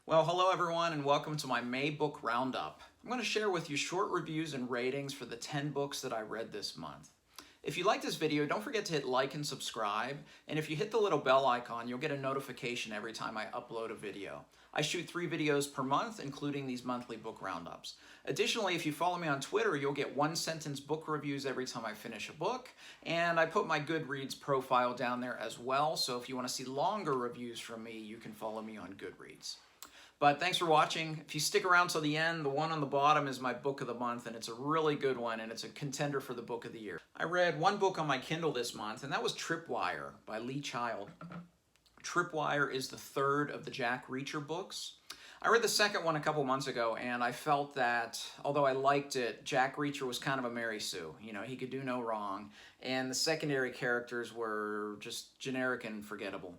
Well, hello everyone and welcome to my May book roundup. I'm going to share with you short reviews and ratings for the 10 books that I read this month. If you like this video, don't forget to hit like and subscribe, and if you hit the little bell icon, you'll get a notification every time I upload a video. I shoot 3 videos per month, including these monthly book roundups. Additionally, if you follow me on Twitter, you'll get one-sentence book reviews every time I finish a book, and I put my Goodreads profile down there as well, so if you want to see longer reviews from me, you can follow me on Goodreads. But thanks for watching. If you stick around till the end, the one on the bottom is my book of the month, and it's a really good one, and it's a contender for the book of the year. I read one book on my Kindle this month, and that was Tripwire by Lee Child. Tripwire is the third of the Jack Reacher books. I read the second one a couple months ago, and I felt that, although I liked it, Jack Reacher was kind of a Mary Sue. You know, he could do no wrong, and the secondary characters were just generic and forgettable.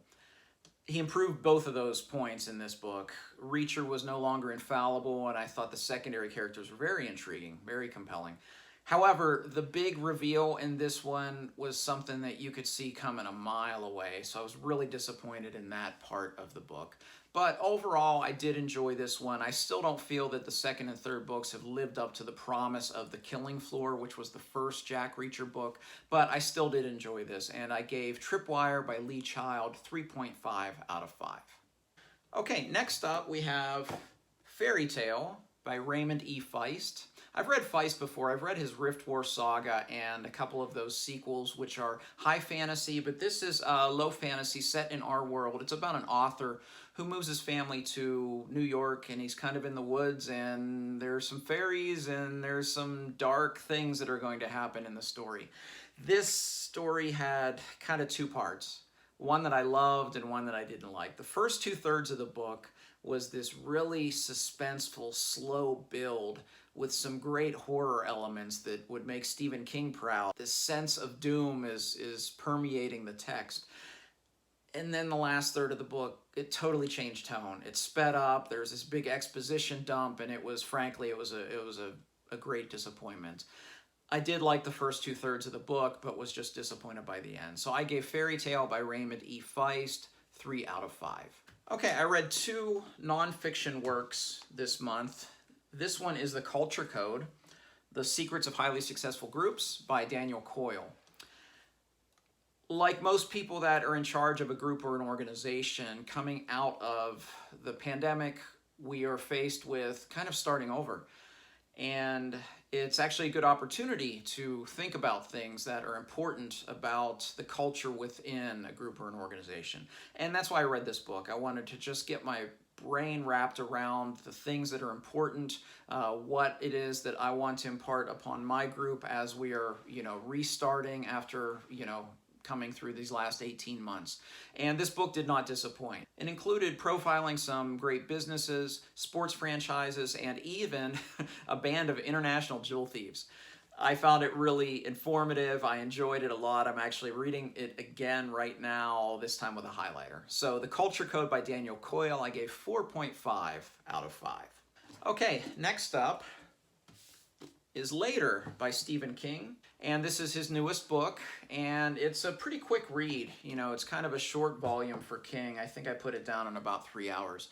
He improved both of those points in this book. Reacher was no longer infallible, and I thought the secondary characters were very intriguing, very compelling. However, the big reveal in this one was something that you could see coming a mile away, so I was really disappointed in that part of the book. But overall, I did enjoy this one. I still don't feel that the second and third books have lived up to the promise of The Killing Floor, which was the first Jack Reacher book, but I still did enjoy this, and I gave Tripwire by Lee Child 3.5 out of 5. Okay, next up we have Fairy Tale by Raymond E. Feist. I've read Feist before. I've read his Rift War saga and a couple of those sequels, which are high fantasy, but this is low fantasy set in our world. It's about an author who moves his family to New York, and he's kind of in the woods, and there's some fairies, and there's some dark things that are going to happen in the story. This story had kind of two parts, one that I loved and one that I didn't like. The first 2/3 of the book was this really suspenseful, slow build with some great horror elements that would make Stephen King proud. This sense of doom is permeating the text. And then the last third of the book, it totally changed tone. It sped up, there's this big exposition dump, and it was, frankly, it was a great disappointment. I did like the first 2/3 of the book, but was just disappointed by the end. So I gave Fairy Tale by Raymond E. Feist 3 out of 5. Okay, I read 2 nonfiction works this month. This one is The Culture Code, The Secrets of Highly Successful Groups by Daniel Coyle. Like most people that are in charge of a group or an organization, coming out of the pandemic, we are faced with kind of starting over. And it's actually a good opportunity to think about things that are important about the culture within a group or an organization. And that's why I read this book. I wanted to just get my brain wrapped around the things that are important, what it is that I want to impart upon my group as we are, restarting after, coming through these last 18 months. And this book did not disappoint. It included profiling some great businesses, sports franchises, and even a band of international jewel thieves. I found it really informative. I enjoyed it a lot. I'm actually reading it again right now, this time with a highlighter. So The Culture Code by Daniel Coyle, I gave 4.5 out of 5. Okay, next up is Later by Stephen King, and this is his newest book, and it's a pretty quick read. It's kind of a short volume for King. I think I put it down in about 3 hours.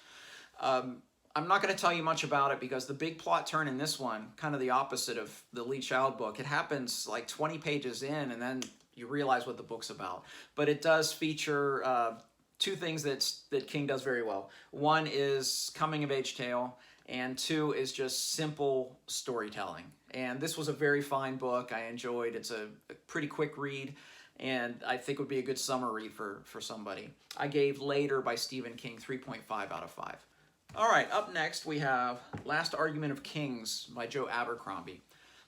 I'm not going to tell you much about it because the big plot turn in this one, kind of the opposite of the Lee Child book, it happens like 20 pages in and then you realize what the book's about. But it does feature 2 things that King does very well. One is coming of age tale, and 2 is just simple storytelling. And this was a very fine book. I enjoyed. It's a pretty quick read, and I think it would be a good summer read for somebody. I gave Later by Stephen King 3.5 out of 5. All right, up next we have Last Argument of Kings by Joe Abercrombie.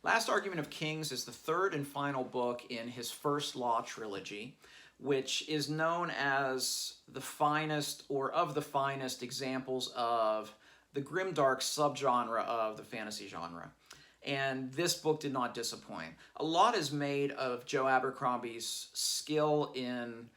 Last Argument of Kings is the third and final book in his First Law trilogy, which is known as the finest or of the finest examples of the grimdark subgenre of the fantasy genre. And this book did not disappoint. A lot is made of Joe Abercrombie's skill in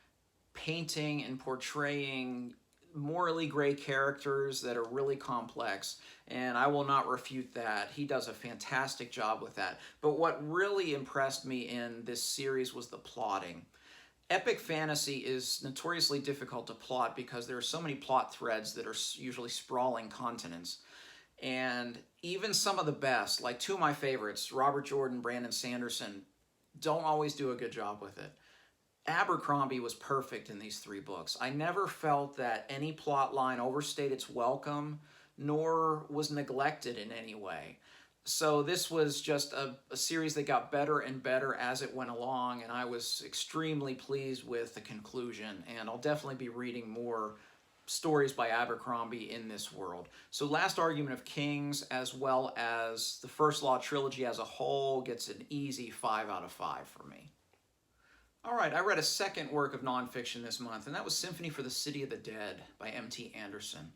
painting and portraying morally gray characters that are really complex, and I will not refute that. He does a fantastic job with that. But what really impressed me in this series was the plotting. Epic fantasy is notoriously difficult to plot because there are so many plot threads that are usually sprawling continents. And even some of the best, like two of my favorites, Robert Jordan, Brandon Sanderson, don't always do a good job with it. Abercrombie was perfect in these three books. I never felt that any plot line overstayed its welcome, nor was neglected in any way. So this was just a series that got better and better as it went along, and I was extremely pleased with the conclusion, and I'll definitely be reading more stories by Abercrombie in this world. So Last Argument of Kings, as well as the First Law trilogy as a whole, gets an easy 5 out of 5 for me. All right, I read a second work of nonfiction this month, and that was Symphony for the City of the Dead by M.T. Anderson.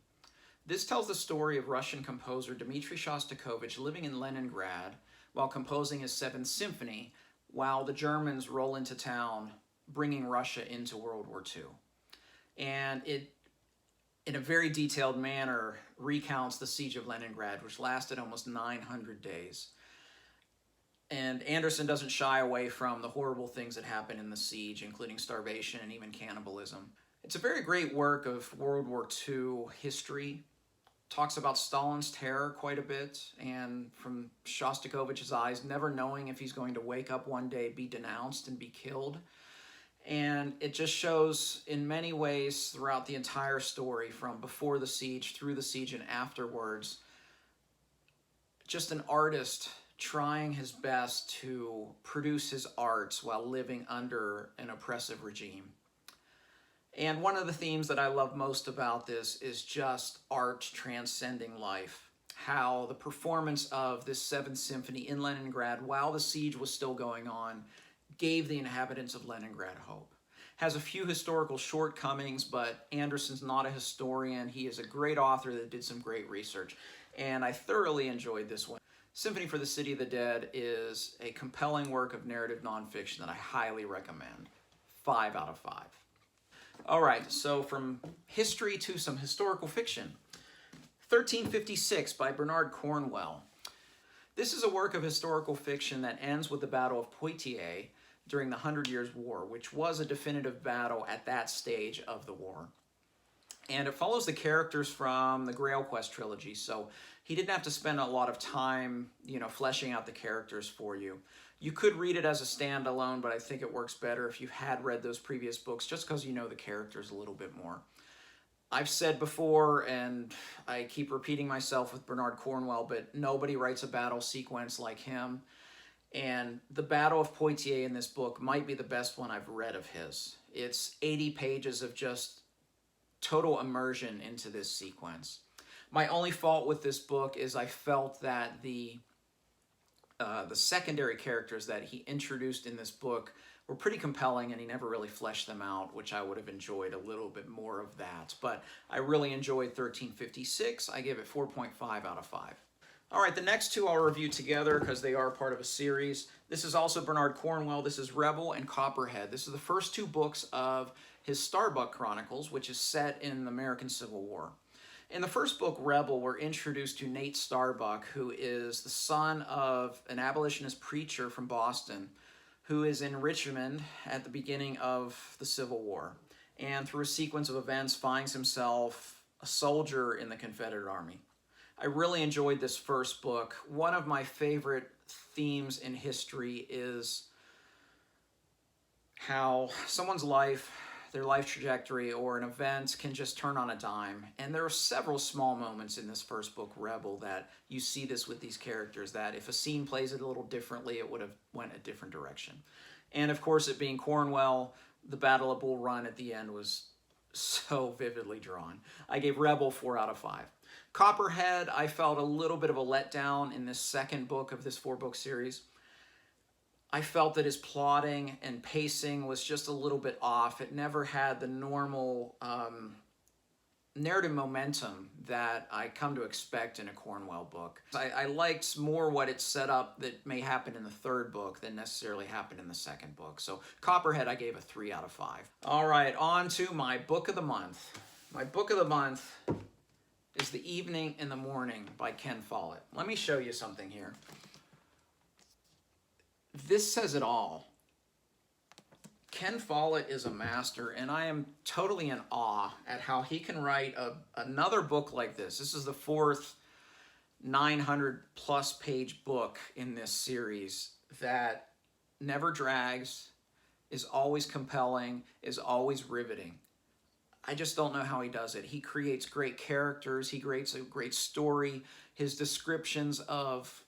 This tells the story of Russian composer Dmitri Shostakovich living in Leningrad while composing his Seventh Symphony while the Germans roll into town, bringing Russia into World War II. And it, in a very detailed manner, recounts the siege of Leningrad, which lasted almost 900 days. And Anderson doesn't shy away from the horrible things that happened in the siege, including starvation and even cannibalism. It's a very great work of World War II history. Talks about Stalin's terror quite a bit, and from Shostakovich's eyes, never knowing if he's going to wake up one day, be denounced, and be killed. And it just shows in many ways throughout the entire story, from before the siege, through the siege, and afterwards, just an artist trying his best to produce his arts while living under an oppressive regime. And one of the themes that I love most about this is just art transcending life. How the performance of this Seventh Symphony in Leningrad, while the siege was still going on, gave the inhabitants of Leningrad hope. Has a few historical shortcomings, but Anderson's not a historian. He is a great author that did some great research, and I thoroughly enjoyed this one. Symphony for the City of the Dead is a compelling work of narrative nonfiction that I highly recommend. 5 out of 5. All right, so from history to some historical fiction. 1356 by Bernard Cornwell. This is a work of historical fiction that ends with the Battle of Poitiers during the 100 Years' War, which was a definitive battle at that stage of the war. And it follows the characters from the Grail Quest trilogy, so he didn't have to spend a lot of time, fleshing out the characters for you. You could read it as a standalone, but I think it works better if you've had read those previous books, just because you know the characters a little bit more. I've said before, and I keep repeating myself with Bernard Cornwell, but nobody writes a battle sequence like him. And the Battle of Poitiers in this book might be the best one I've read of his. It's 80 pages of just total immersion into this sequence. My only fault with this book is I felt that the secondary characters that he introduced in this book were pretty compelling, and he never really fleshed them out, which I would have enjoyed a little bit more of that. But I really enjoyed 1356. I give it 4.5 out of 5. All right, the next two I'll review together because they are part of a series. This is also Bernard Cornwell. This is Rebel and Copperhead. This is the first two books of his Starbuck Chronicles, which is set in the American Civil War. In the first book, Rebel, we're introduced to Nate Starbuck, who is the son of an abolitionist preacher from Boston, who is in Richmond at the beginning of the Civil War, and through a sequence of events finds himself a soldier in the Confederate Army. I really enjoyed this first book. One of my favorite themes in history is how someone's life, their life trajectory, or an event can just turn on a dime. And there are several small moments in this first book, Rebel, that you see this with these characters, that if a scene plays it a little differently, it would have went a different direction. And of course, it being Cornwell, the Battle of Bull Run at the end was so vividly drawn. I gave Rebel 4 out of 5. Copperhead, I felt a little bit of a letdown in this second book of this 4-book series. I felt that his plotting and pacing was just a little bit off. It never had the normal narrative momentum that I come to expect in a Cornwell book. I liked more what it set up that may happen in the third book than necessarily happened in the second book. So Copperhead, I gave a 3 out of 5. All right, on to my book of the month. My book of the month is The Evening and the Morning by Ken Follett. Let me show you something here. This says it all. Ken Follett is a master, and I am totally in awe at how he can write another book like this. This is the fourth 900-plus page book in this series that never drags, is always compelling, is always riveting. I just don't know how he does it. He creates great characters. He creates a great story. His descriptions of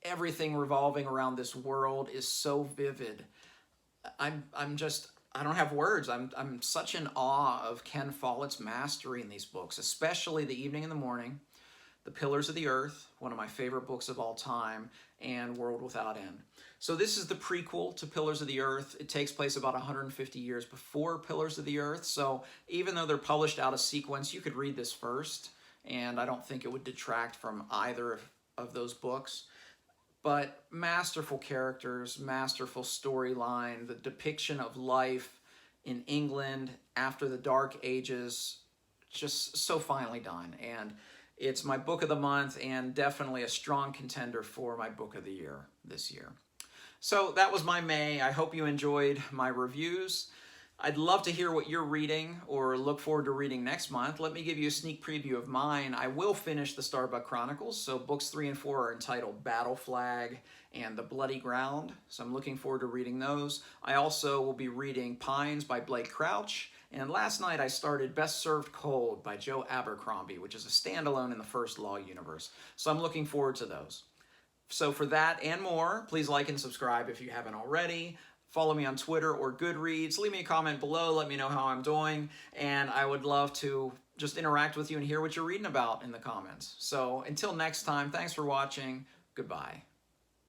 everything revolving around this world is so vivid. I don't have words. I'm such in awe of Ken Follett's mastery in these books, especially The Evening and the Morning, The Pillars of the Earth, one of my favorite books of all time, and World Without End. So this is the prequel to Pillars of the Earth. It takes place about 150 years before Pillars of the Earth. So even though they're published out of sequence, you could read this first, and I don't think it would detract from either of those books. But masterful characters, masterful storyline, the depiction of life in England after the Dark Ages, just so finely done. And it's my book of the month and definitely a strong contender for my book of the year this year. So that was my May. I hope you enjoyed my reviews. I'd love to hear what you're reading or look forward to reading next month. Let me give you a sneak preview of mine. I will finish the Starbuck Chronicles, so books 3 and 4 are entitled Battle Flag and The Bloody Ground, so I'm looking forward to reading those. I also will be reading Pines by Blake Crouch, and last night I started Best Served Cold by Joe Abercrombie, which is a standalone in the First Law universe, so I'm looking forward to those. So for that and more, please like and subscribe if you haven't already. Follow me on Twitter or Goodreads. Leave me a comment below. Let me know how I'm doing. And I would love to just interact with you and hear what you're reading about in the comments. So until next time, thanks for watching. Goodbye.